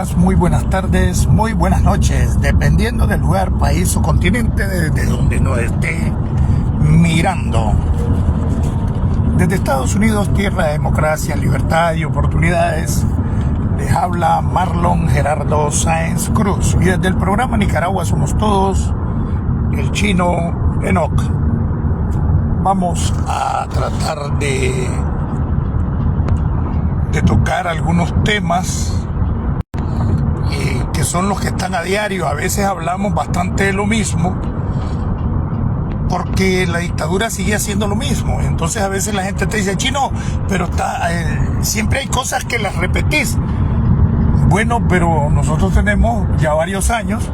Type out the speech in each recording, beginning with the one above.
días, muy buenas tardes, muy buenas noches, dependiendo del lugar, país o continente desde donde nos esté mirando. Desde Estados Unidos, tierra de democracia, libertad y oportunidades, les habla Marlon Gerardo Sáenz Cruz. Y desde el programa Nicaragua Somos Todos, el chino Enoch, vamos a tratar de tocar algunos temas que son los que están a diario. A veces hablamos bastante de lo mismo porque la dictadura sigue haciendo lo mismo. Entonces a veces la gente te dice, chino, pero siempre hay cosas que las repetís. Bueno, pero nosotros tenemos ya varios años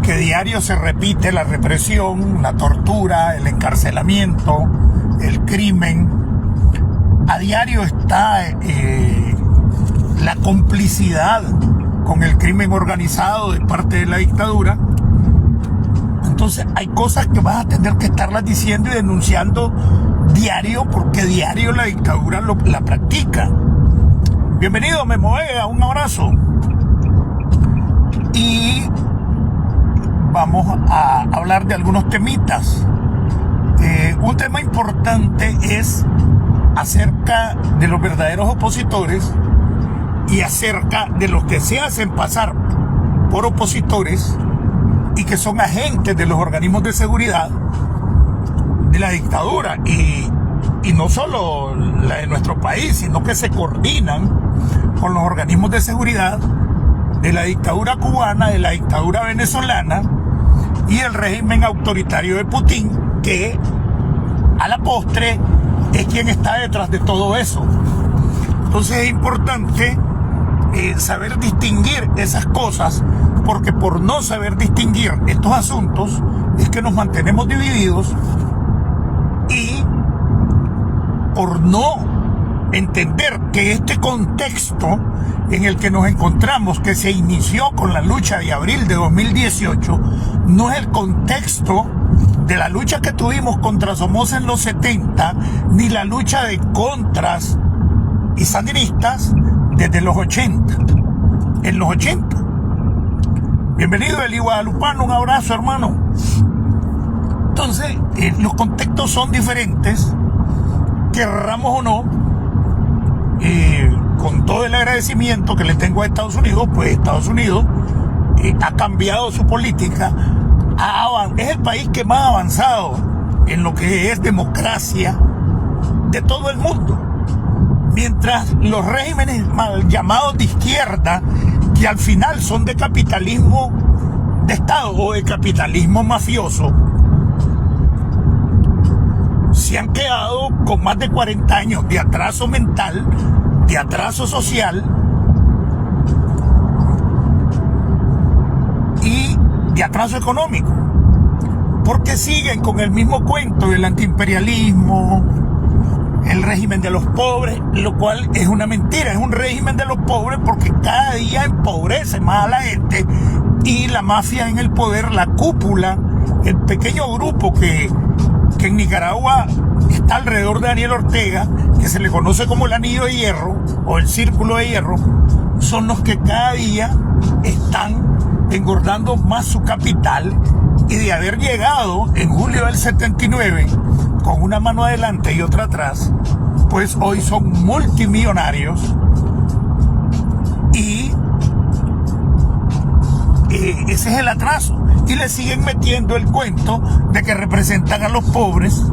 que diario se repite la represión, la tortura, el encarcelamiento, el crimen. A diario está la complicidad con el crimen organizado de parte de la dictadura. Entonces hay cosas que vas a tener que estarlas diciendo y denunciando diario, porque diario la dictadura la practica. Bienvenido, Memo Vega, un abrazo. Y vamos a hablar de algunos temitas. Un tema importante es acerca de los verdaderos opositores y acerca de los que se hacen pasar por opositores y que son agentes de los organismos de seguridad de la dictadura, y no solo la de nuestro país, sino que se coordinan con los organismos de seguridad de la dictadura cubana, de la dictadura venezolana y el régimen autoritario de Putin, que a la postre es quien está detrás de todo eso. Entonces es importante saber distinguir esas cosas, porque por no saber distinguir estos asuntos es que nos mantenemos divididos, y por no entender que este contexto en el que nos encontramos, que se inició con la lucha de abril de 2018, no es el contexto de la lucha que tuvimos contra Somoza en los 70, ni la lucha de contras y sandinistas desde los 80. En los 80. Bienvenido, Eli Guadalupano, un abrazo, hermano. Entonces, los contextos son diferentes, querramos o no. Con todo el agradecimiento que le tengo a Estados Unidos, pues Estados Unidos ha cambiado su política. Es el país que más ha avanzado en lo que es democracia de todo el mundo. Mientras los regímenes mal llamados de izquierda, que al final son de capitalismo de Estado o de capitalismo mafioso, se han quedado con más de 40 años de atraso mental, de atraso social y de atraso económico, porque siguen con el mismo cuento del antiimperialismo, el régimen de los pobres, lo cual es una mentira. Es un régimen de los pobres porque cada día empobrece más a la gente, y la mafia en el poder, la cúpula, el pequeño grupo que en Nicaragua está alrededor de Daniel Ortega, que se le conoce como el anillo de hierro o el círculo de hierro, son los que cada día están engordando más su capital, y de haber llegado en julio del 79 con una mano adelante y otra atrás, pues hoy son multimillonarios, y ese es el atraso. Y le siguen metiendo el cuento de que representan a los pobres,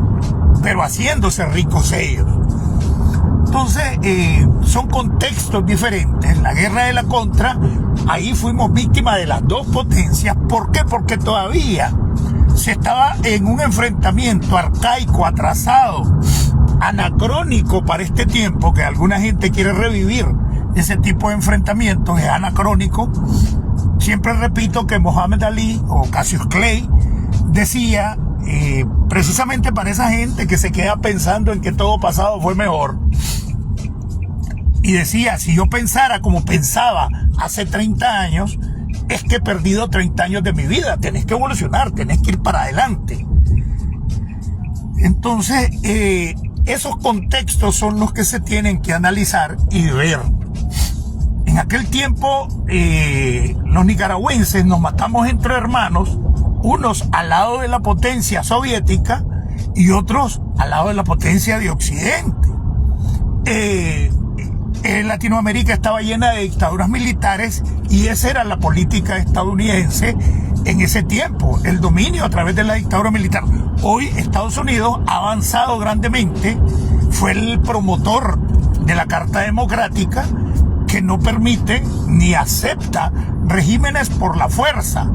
pero haciéndose ricos ellos. Entonces, son contextos diferentes. La guerra de la contra, ahí fuimos víctimas de las dos potencias. ¿Por qué? Porque todavía se estaba en un enfrentamiento arcaico, atrasado, anacrónico para este tiempo, que alguna gente quiere revivir ese tipo de enfrentamientos. Es anacrónico. Siempre repito que Muhammad Ali o Cassius Clay decía, precisamente para esa gente que se queda pensando en que todo pasado fue mejor, y decía, si yo pensara como pensaba hace 30 años, es que he perdido 30 años de mi vida. Tenés que evolucionar, tenés que ir para adelante. Entonces, esos contextos son los que se tienen que analizar y ver En aquel tiempo los nicaragüenses nos matamos entre hermanos, unos al lado de la potencia soviética y otros al lado de la potencia de Occidente. Latinoamérica estaba llena de dictaduras militares y esa era la política estadounidense en ese tiempo, el dominio a través de la dictadura militar. Hoy Estados Unidos ha avanzado grandemente, fue el promotor de la Carta Democrática que no permite ni acepta regímenes por la fuerza,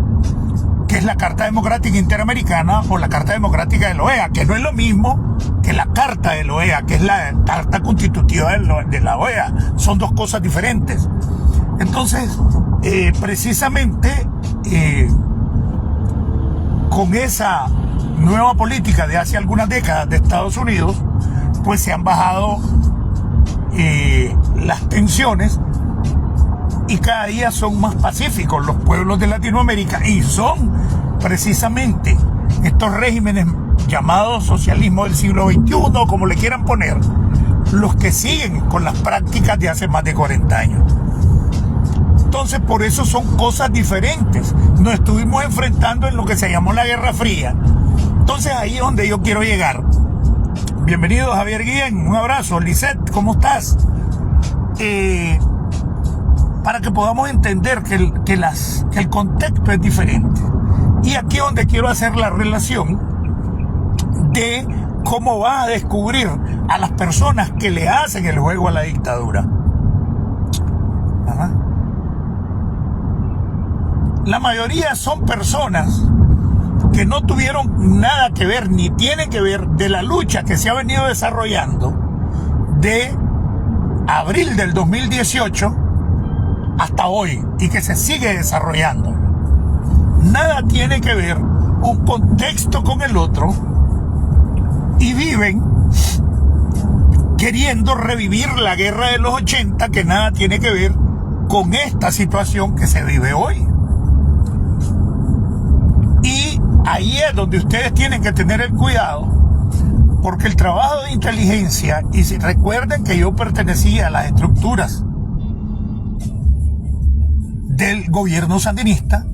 que es la Carta Democrática Interamericana o la Carta Democrática de la OEA, que no es lo mismo que la Carta de la OEA, que es la Carta Constitutiva de la OEA. Son dos cosas diferentes. Entonces, precisamente con esa nueva política de hace algunas décadas de Estados Unidos, pues se han bajado las tensiones y cada día son más pacíficos los pueblos de Latinoamérica, y son precisamente estos regímenes llamados socialismo del siglo XXI, como le quieran poner, los que siguen con las prácticas de hace más de 40 años. Entonces, por eso son cosas diferentes. Nos estuvimos enfrentando en lo que se llamó la Guerra Fría. Entonces, ahí es donde yo quiero llegar. Bienvenido, Javier Guillén, un abrazo. Lisette, ¿cómo estás? Para que podamos entender que el contexto es diferente. Y aquí es donde quiero hacer la relación de cómo va a descubrir a las personas que le hacen el juego a la dictadura. Ajá. La mayoría son personas que no tuvieron nada que ver, ni tienen que ver, de la lucha que se ha venido desarrollando de abril del 2018 hasta hoy y que se sigue desarrollando. Nada tiene que ver un contexto con el otro y viven queriendo revivir la guerra de los 80, que nada tiene que ver con esta situación que se vive hoy. Y ahí es donde ustedes tienen que tener el cuidado, porque el trabajo de inteligencia, y si recuerden que yo pertenecía a las estructuras del gobierno sandinista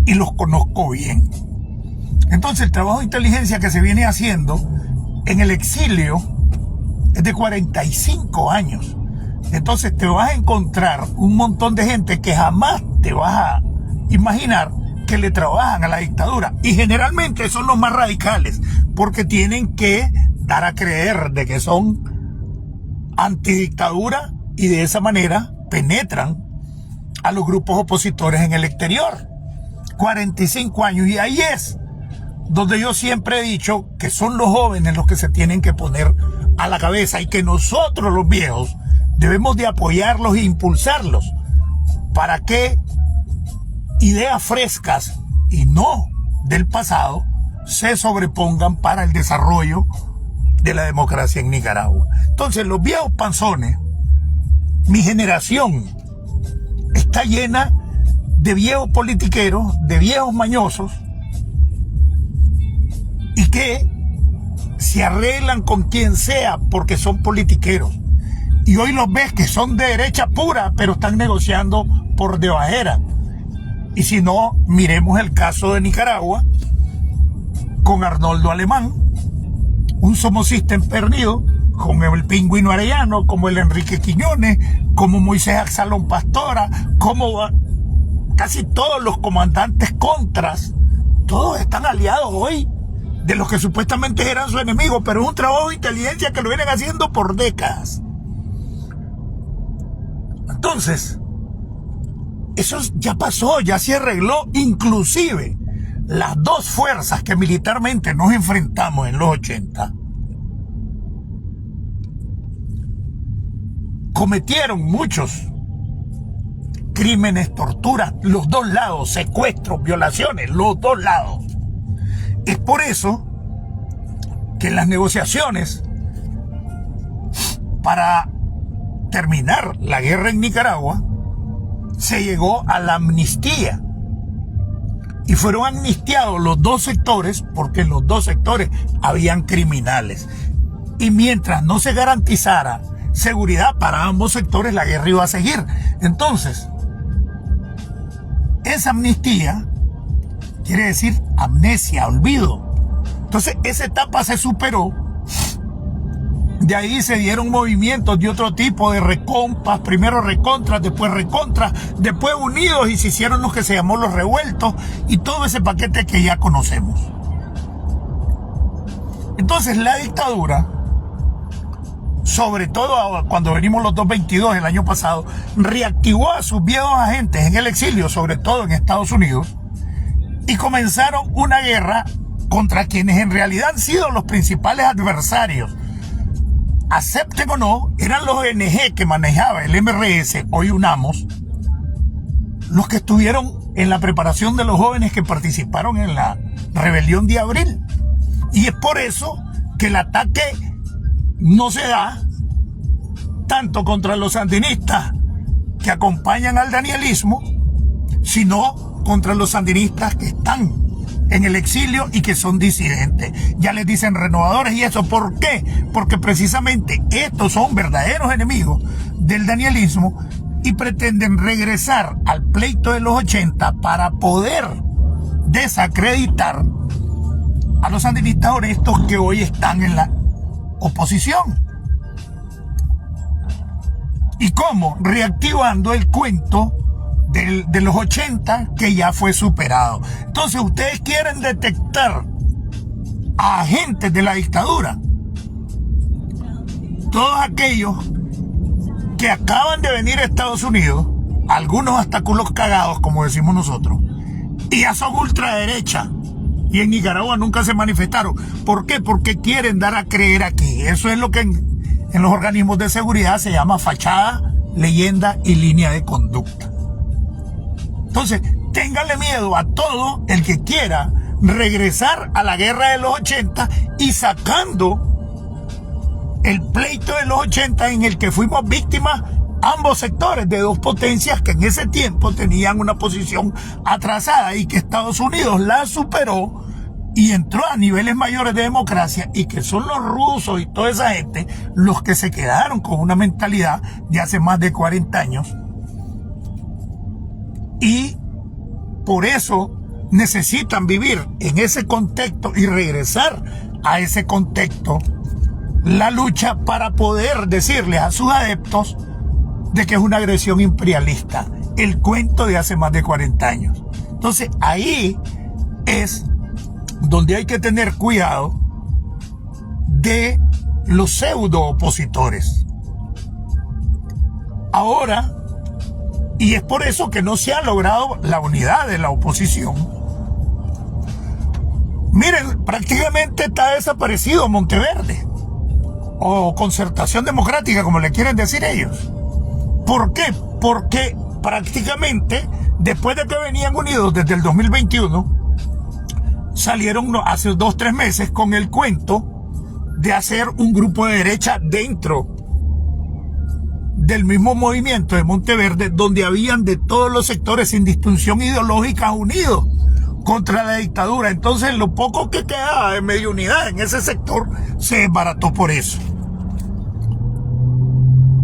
y los conozco bien. Entonces el trabajo de inteligencia que se viene haciendo en el exilio es de 45 años. Entonces te vas a encontrar un montón de gente que jamás te vas a imaginar que le trabajan a la dictadura, y generalmente son los más radicales, porque tienen que dar a creer de que son antidictadura y de esa manera penetran a los grupos opositores en el exterior. 45 años, y ahí es donde yo siempre he dicho que son los jóvenes los que se tienen que poner a la cabeza, y que nosotros los viejos debemos de apoyarlos e impulsarlos para que ideas frescas y no del pasado se sobrepongan para el desarrollo de la democracia en Nicaragua. Entonces, los viejos panzones, mi generación, está llena de viejos politiqueros, de viejos mañosos, y que se arreglan con quien sea porque son politiqueros. Y hoy los ves que son de derecha pura, pero están negociando por debajera. Y si no, miremos el caso de Nicaragua con Arnoldo Alemán, un somocista empernido, como el Pingüino Arellano, como el Enrique Quiñones, como Moisés Axalón Pastora, como casi todos los comandantes contras. Todos están aliados hoy de los que supuestamente eran su enemigo, pero es un trabajo de inteligencia que lo vienen haciendo por décadas. Entonces, eso ya pasó, ya se arregló. Inclusive las dos fuerzas que militarmente nos enfrentamos en los 80 cometieron muchos crímenes, torturas, los dos lados, secuestros, violaciones, los dos lados. Es por eso que en las negociaciones para terminar la guerra en Nicaragua se llegó a la amnistía y fueron amnistiados los dos sectores, porque en los dos sectores habían criminales, y mientras no se garantizara seguridad para ambos sectores, la guerra iba a seguir. Entonces, esa amnistía quiere decir amnesia, olvido. Entonces, esa etapa se superó. De ahí se dieron movimientos de otro tipo, de recompas, primero recontras, después recontras, después unidos, y se hicieron los que se llamó los revueltos, y todo ese paquete que ya conocemos. Entonces la dictadura, sobre todo cuando venimos los 222 el año pasado, reactivó a sus viejos agentes en el exilio, sobre todo en Estados Unidos, y comenzaron una guerra contra quienes en realidad han sido los principales adversarios. Acepten o no, eran los ONG que manejaba el MRS, hoy UNAMOS, los que estuvieron en la preparación de los jóvenes que participaron en la rebelión de abril. Y es por eso que el ataque no se da tanto contra los sandinistas que acompañan al danielismo, sino contra los sandinistas que están en el exilio y que son disidentes. Ya les dicen renovadores y eso. ¿Por qué? Porque precisamente estos son verdaderos enemigos del danielismo y pretenden regresar al pleito de los 80 para poder desacreditar a los sandinistas honestos que hoy están en la oposición. ¿Y cómo? Reactivando el cuento de los 80 que ya fue superado. Entonces ustedes quieren detectar a agentes de la dictadura, todos aquellos que acaban de venir a Estados Unidos, algunos hasta culos cagados como decimos nosotros, y ya son ultraderecha, y en Nicaragua nunca se manifestaron. ¿Por qué? Porque quieren dar a creer aquí. Eso es lo que en los organismos de seguridad se llama fachada, leyenda y línea de conducta. Entonces, ténganle miedo a todo el que quiera regresar a la guerra de los 80 y sacando el pleito de los 80 en el que fuimos víctimas ambos sectores de dos potencias que en ese tiempo tenían una posición atrasada y que Estados Unidos la superó y entró a niveles mayores de democracia, y que son los rusos y toda esa gente los que se quedaron con una mentalidad de hace más de 40 años. Y por eso necesitan vivir en ese contexto y regresar a ese contexto la lucha para poder decirles a sus adeptos de que es una agresión imperialista, el cuento de hace más de 40 años. Entonces ahí es donde hay que tener cuidado de los pseudo opositores. Ahora, y es por eso que no se ha logrado la unidad de la oposición. Miren, prácticamente está desaparecido Monteverde, o Concertación Democrática, como le quieren decir ellos. ¿Por qué? Porque prácticamente, después de que venían unidos desde el 2021, salieron hace 2-3 meses con el cuento de hacer un grupo de derecha dentro del mismo movimiento de Monteverde, donde habían de todos los sectores sin distinción ideológica unidos contra la dictadura. Entonces lo poco que quedaba de medio unidad en ese sector se desbarató por eso.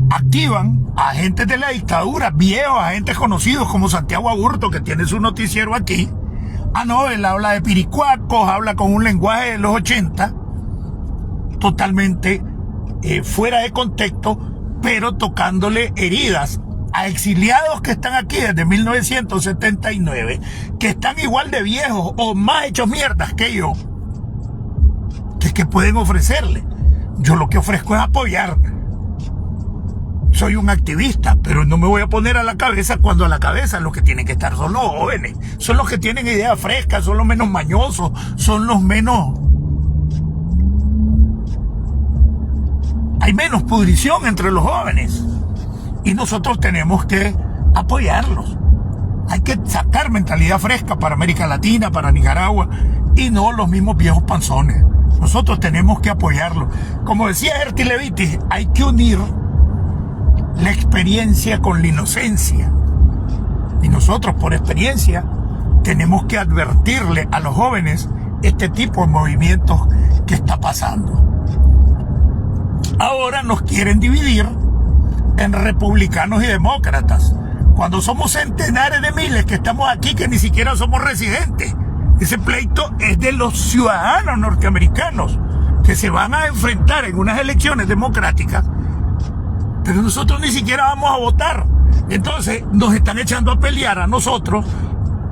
Activan a agentes de la dictadura, viejos agentes conocidos como Santiago Aburto, que tiene su noticiero aquí. Ah, no, él habla de piricuacos, habla con un lenguaje de los 80, totalmente fuera de contexto, pero tocándole heridas a exiliados que están aquí desde 1979, que están igual de viejos o más hechos mierdas que yo. ¿Qué pueden ofrecerle? Yo lo que ofrezco es apoyar. Soy un activista, pero no me voy a poner a la cabeza cuando a la cabeza los que tienen que estar son los jóvenes, son los que tienen ideas frescas, son los menos mañosos, son los menos... Hay menos pudrición entre los jóvenes y nosotros tenemos que apoyarlos. Hay que sacar mentalidad fresca para América Latina, para Nicaragua, y no los mismos viejos panzones. Nosotros tenemos que apoyarlos. Como decía Herty Levitis, hay que unir la experiencia con la inocencia. Y nosotros, por experiencia, tenemos que advertirle a los jóvenes este tipo de movimientos que está pasando. Ahora nos quieren dividir en republicanos y demócratas, cuando somos centenares de miles que estamos aquí que ni siquiera somos residentes. Ese pleito es de los ciudadanos norteamericanos que se van a enfrentar en unas elecciones democráticas, pero nosotros ni siquiera vamos a votar. Entonces nos están echando a pelear a nosotros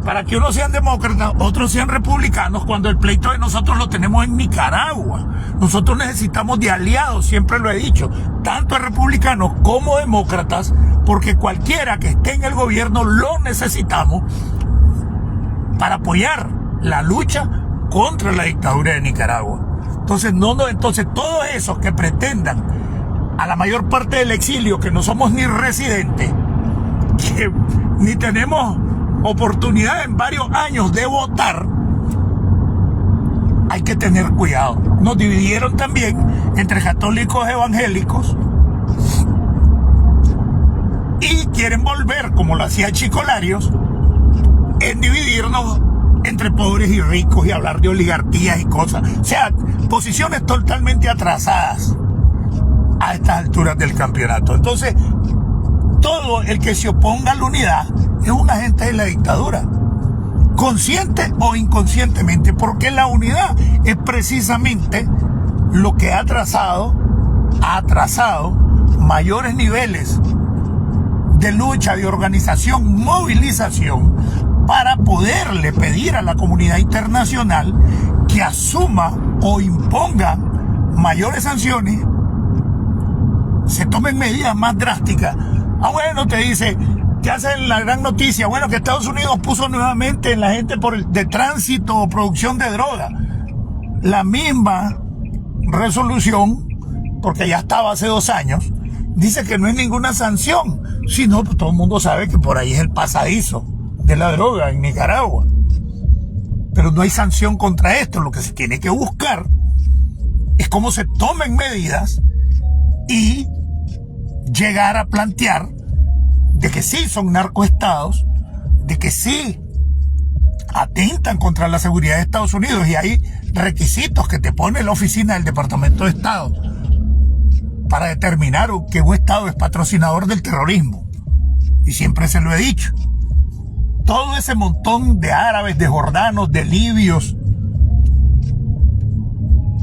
para que unos sean demócratas, otros sean republicanos, cuando el pleito de nosotros lo tenemos en Nicaragua. Nosotros necesitamos de aliados, siempre lo he dicho, tanto a republicanos como demócratas, porque cualquiera que esté en el gobierno lo necesitamos para apoyar la lucha contra la dictadura de Nicaragua. Entonces todos esos que pretendan a la mayor parte del exilio, que no somos ni residentes, que ni tenemos oportunidad en varios años de votar, hay que tener cuidado. Nos dividieron también entre católicos y evangélicos y quieren volver, como lo hacía Chico Larios, en dividirnos entre pobres y ricos y hablar de oligarquías y cosas. O sea, posiciones totalmente atrasadas a estas alturas del campeonato. Entonces, todo el que se oponga a la unidad es un agente de la dictadura, consciente o inconscientemente, porque la unidad es precisamente lo que ha atrasado mayores niveles de lucha, de organización, movilización, para poderle pedir a la comunidad internacional que asuma o imponga mayores sanciones, se tomen medidas más drásticas. Bueno, te dice, te hacen la gran noticia, bueno, que Estados Unidos puso nuevamente en la gente de tránsito o producción de droga. La misma resolución, porque ya estaba hace 2 años, dice que no hay ninguna sanción, sino pues todo el mundo sabe que por ahí es el pasadizo de la droga en Nicaragua. Pero no hay sanción contra esto. Lo que se tiene que buscar es cómo se tomen medidas y llegar a plantear de que sí son narcoestados, de que sí atentan contra la seguridad de Estados Unidos, y hay requisitos que te pone la oficina del Departamento de Estado para determinar que un estado es patrocinador del terrorismo. Y siempre se lo he dicho. Todo ese montón de árabes, de jordanos, de libios,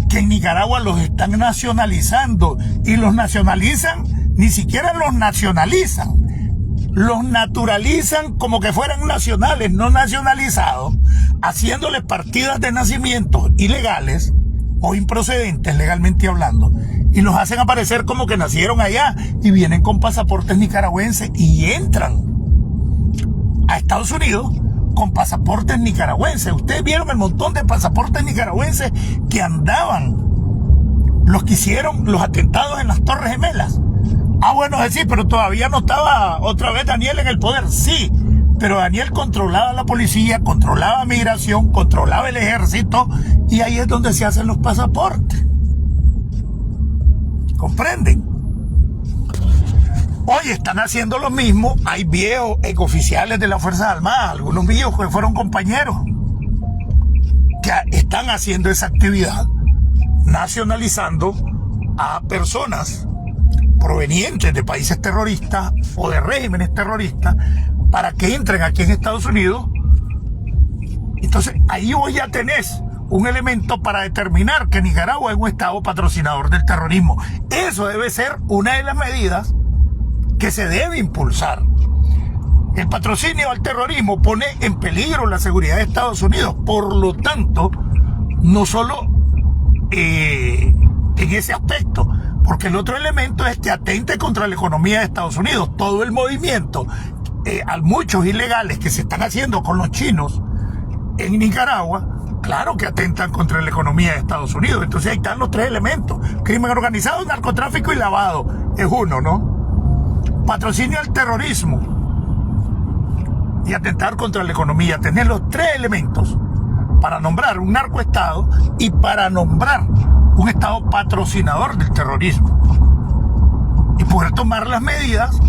que en Nicaragua los están nacionalizando, y los nacionalizan, ni siquiera los nacionalizan, los naturalizan como que fueran nacionales, no nacionalizados, haciéndoles partidas de nacimiento ilegales o improcedentes legalmente hablando, y los hacen aparecer como que nacieron allá y vienen con pasaportes nicaragüenses y entran a Estados Unidos con pasaportes nicaragüenses. Ustedes vieron el montón de pasaportes nicaragüenses que andaban, los que hicieron los atentados en las Torres Gemelas. Bueno, es decir, pero todavía no estaba otra vez Daniel en el poder. Sí, pero Daniel controlaba la policía, controlaba migración, controlaba el ejército, y ahí es donde se hacen los pasaportes. ¿Comprenden? Hoy están haciendo lo mismo. Hay viejos exoficiales de las Fuerzas Armadas, algunos viejos que fueron compañeros, que están haciendo esa actividad, nacionalizando a personas provenientes de países terroristas o de regímenes terroristas para que entren aquí en Estados Unidos. Entonces ahí vos ya tenés un elemento para determinar que Nicaragua es un estado patrocinador del terrorismo. Eso debe ser una de las medidas que se debe impulsar. El patrocinio al terrorismo pone en peligro la seguridad de Estados Unidos. Por lo tanto, no solo en ese aspecto, porque el otro elemento es que atente contra la economía de Estados Unidos. Todo el movimiento, a muchos ilegales que se están haciendo con los chinos en Nicaragua, claro que atentan contra la economía de Estados Unidos. Entonces ahí están los 3 elementos: crimen organizado, narcotráfico y lavado. Es uno, ¿no? Patrocinio al terrorismo y atentar contra la economía. Tener los 3 elementos para nombrar un narcoestado y para nombrar un estado patrocinador del terrorismo, y poder tomar las medidas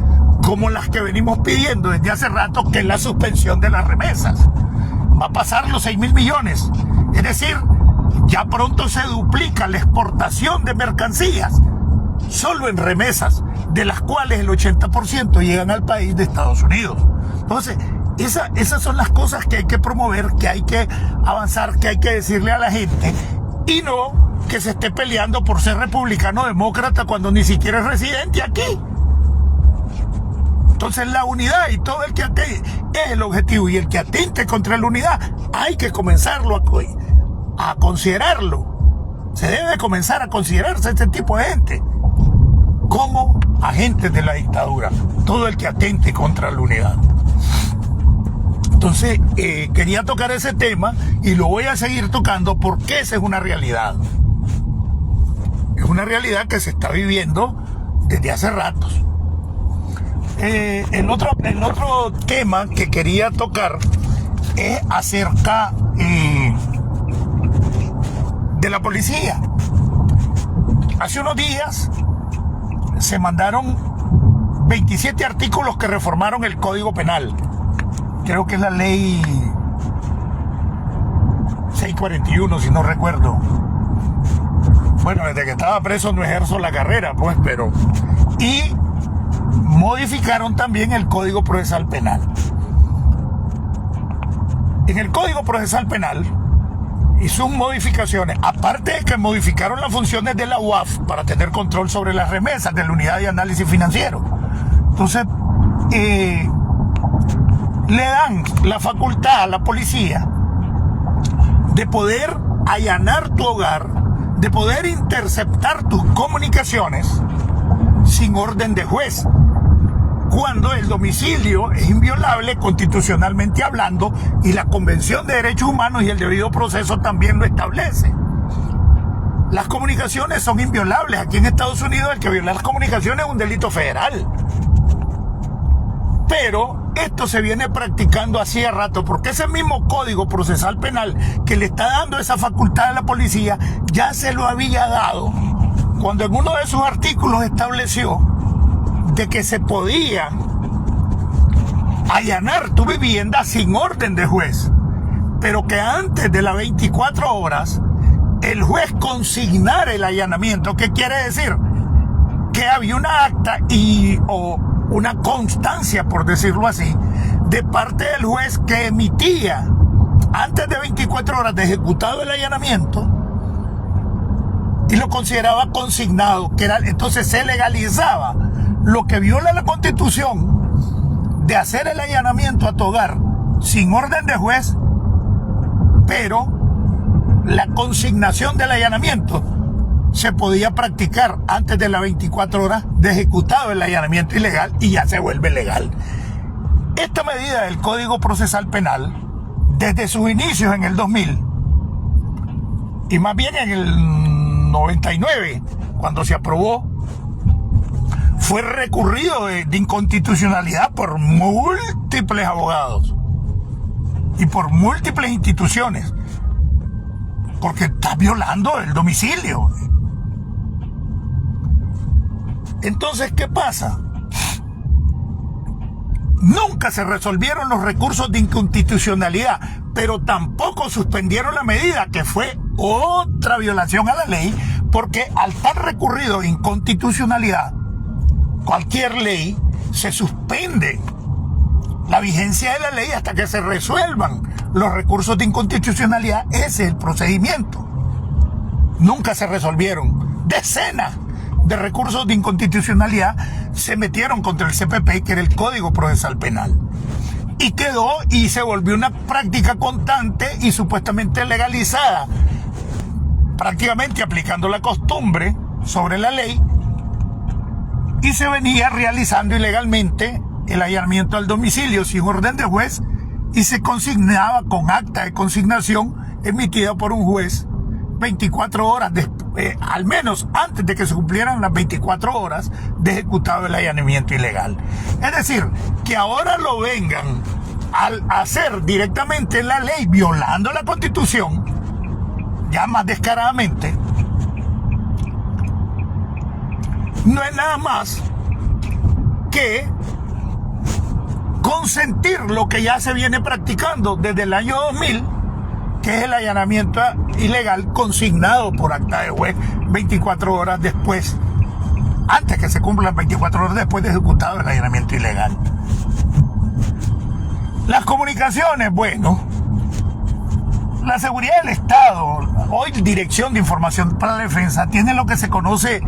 como las que venimos pidiendo desde hace rato, que es la suspensión de las remesas. Va a pasar los 6.000 millones, es decir, ya pronto se duplica la exportación de mercancías solo en remesas, de las cuales el 80% llegan al país de Estados Unidos. Entonces, esas son las cosas que hay que promover, que hay que avanzar, que hay que decirle a la gente, y no que se esté peleando por ser republicano o demócrata cuando ni siquiera es residente aquí. Entonces la unidad y todo el que atente es el objetivo, y el que atente contra la unidad hay que comenzarlo a considerarlo. Se debe comenzar a considerarse este tipo de gente como agentes de la dictadura, todo el que atente contra la unidad. Entonces quería tocar ese tema y lo voy a seguir tocando porque esa es una realidad. Es una realidad que se está viviendo desde hace ratos. El otro tema que quería tocar es acerca de la policía. Hace unos días se mandaron 27 artículos que reformaron el Código Penal. Creo que es la ley 641, si no recuerdo. Bueno, desde que estaba preso no ejerzo la carrera, pues, pero... Y modificaron también el Código Procesal Penal. En el Código Procesal Penal y sus modificaciones, aparte de que modificaron las funciones de la UAF para tener control sobre las remesas de la Unidad de Análisis Financiero. Entonces, le dan la facultad a la policía de poder allanar tu hogar, de poder interceptar tus comunicaciones sin orden de juez, cuando el domicilio es inviolable constitucionalmente hablando, y la Convención de Derechos Humanos y el debido proceso también lo establece. Las comunicaciones son inviolables. Aquí en Estados Unidos el que viola las comunicaciones es un delito federal. Pero esto se viene practicando hacía rato, porque ese mismo Código Procesal Penal que le está dando esa facultad a la policía ya se lo había dado cuando en uno de sus artículos estableció de que se podía allanar tu vivienda sin orden de juez, pero que antes de las 24 horas el juez consignara el allanamiento. ¿Qué quiere decir? Que había una acta o una constancia, por decirlo así, de parte del juez que emitía antes de 24 horas de ejecutado el allanamiento y lo consideraba consignado, entonces se legalizaba lo que viola la Constitución de hacer el allanamiento a tu hogar sin orden de juez, pero la consignación del allanamiento se podía practicar antes de las 24 horas de ejecutado el allanamiento ilegal y ya se vuelve legal. Esta medida del Código Procesal Penal, desde sus inicios en el 2000, y más bien en el 99, cuando se aprobó, fue recurrido de inconstitucionalidad por múltiples abogados y por múltiples instituciones, porque está violando el domicilio. Entonces, ¿qué pasa? Nunca se resolvieron los recursos de inconstitucionalidad, pero tampoco suspendieron la medida, que fue otra violación a la ley, porque al estar recurrido de inconstitucionalidad, cualquier ley, se suspende la vigencia de la ley hasta que se resuelvan los recursos de inconstitucionalidad. Ese es el procedimiento. Nunca se resolvieron. Decenas de recursos de inconstitucionalidad se metieron contra el CPP, que era el Código Procesal Penal, y quedó y se volvió una práctica constante y supuestamente legalizada, prácticamente aplicando la costumbre sobre la ley, y se venía realizando ilegalmente el allanamiento al domicilio sin orden de juez, y se consignaba con acta de consignación emitida por un juez 24 horas al menos antes de que se cumplieran las 24 horas de ejecutado el allanamiento ilegal. Es decir, que ahora lo vengan a hacer directamente la ley, violando la Constitución, ya más descaradamente, no es nada más que consentir lo que ya se viene practicando desde el año 2000, que es el allanamiento ilegal consignado por acta de juez 24 horas después antes que se cumplan 24 horas después de ejecutado el allanamiento ilegal. Las comunicaciones, bueno, la seguridad del Estado, hoy Dirección de Información para la Defensa, tiene lo que se conoce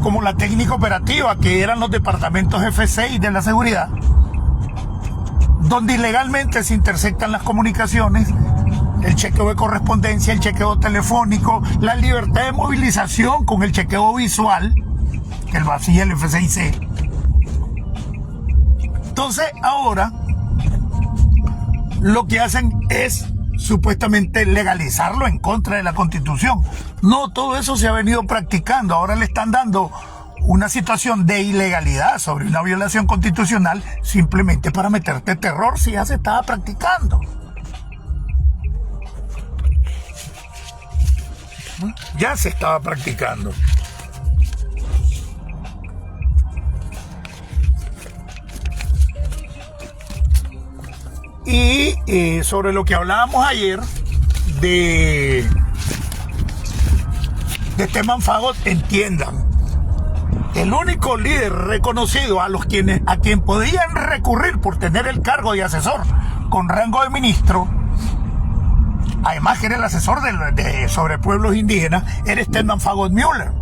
como la técnica operativa, que eran los departamentos F6 de la seguridad, donde ilegalmente se intersectan las comunicaciones, el chequeo de correspondencia, el chequeo telefónico, la libertad de movilización con el chequeo visual, el VASI y el F6C. Entonces, ahora lo que hacen es supuestamente legalizarlo en contra de la Constitución. No, todo eso se ha venido practicando. Ahora le están dando una situación de ilegalidad sobre una violación constitucional simplemente para meterte terror si ya se estaba practicando. Ya se estaba practicando. Y sobre lo que hablábamos ayer de Stefan Fagot, entiendan, el único líder reconocido a quien podían recurrir por tener el cargo de asesor con rango de ministro, además que era el asesor sobre pueblos indígenas, era Stefan Fagot Müller.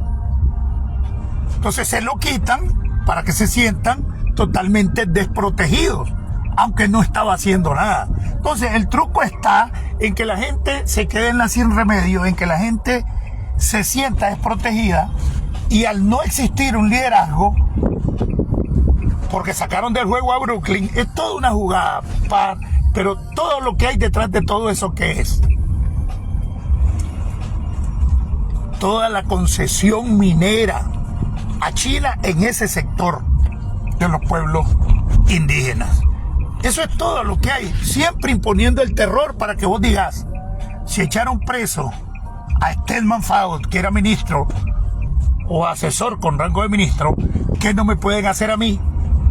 Entonces se lo quitan para que se sientan totalmente desprotegidos, aunque no estaba haciendo nada. Entonces el truco está en que la gente se quede en la sin remedio, en que la gente se sienta desprotegida, y al no existir un liderazgo, porque sacaron del juego a Brooklyn, es toda una jugada, pero todo lo que hay detrás de todo eso, ¿qué es? Toda la concesión minera a China en ese sector de los pueblos indígenas. Eso es todo lo que hay, siempre imponiendo el terror para que vos digas, si echaron preso a Stefan Fagot, que era ministro o asesor con rango de ministro, ¿qué no me pueden hacer a mí,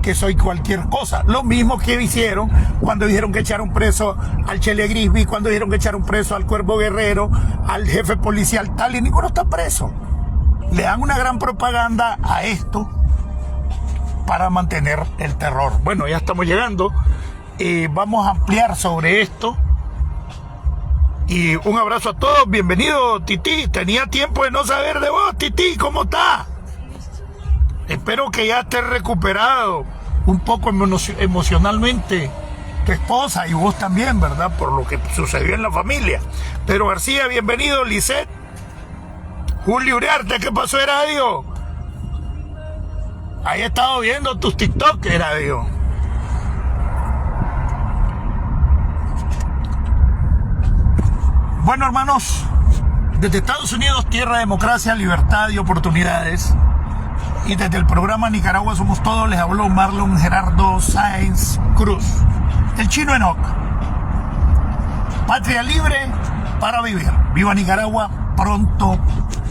que soy cualquier cosa? Lo mismo que hicieron cuando dijeron que echaron preso al Chele Grisby, cuando dijeron que echaron preso al Cuervo Guerrero, al jefe policial tal, y ninguno está preso. Le dan una gran propaganda a esto para mantener el terror. Bueno, ya estamos llegando. Vamos a ampliar sobre esto. Y un abrazo a todos. Bienvenido, Titi. Tenía tiempo de no saber de vos, Titi. ¿Cómo está? Espero que ya estés recuperado un poco emocionalmente. Tu esposa y vos también, ¿verdad? Por lo que sucedió en la familia. Pero García, bienvenido. Lisette. Julio Uriarte, ¿qué pasó, Eradio? Ahí he estado viendo tus TikTok, Eradio. Bueno, hermanos, desde Estados Unidos, tierra de democracia, libertad y oportunidades, y desde el programa Nicaragua Somos Todos, les habló Marlon Gerardo Sáenz Cruz, el chino Enoch. Patria libre para vivir. Viva Nicaragua, pronto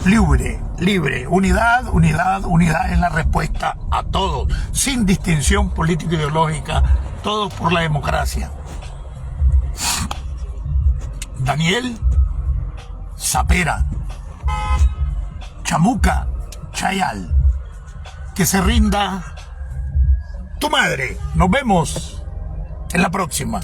libre, libre. Unidad, unidad, unidad es la respuesta a todo, sin distinción político-ideológica, todos por la democracia. Daniel Zapera, Chamuca, Chayal, que se rinda tu madre. Nos vemos en la próxima.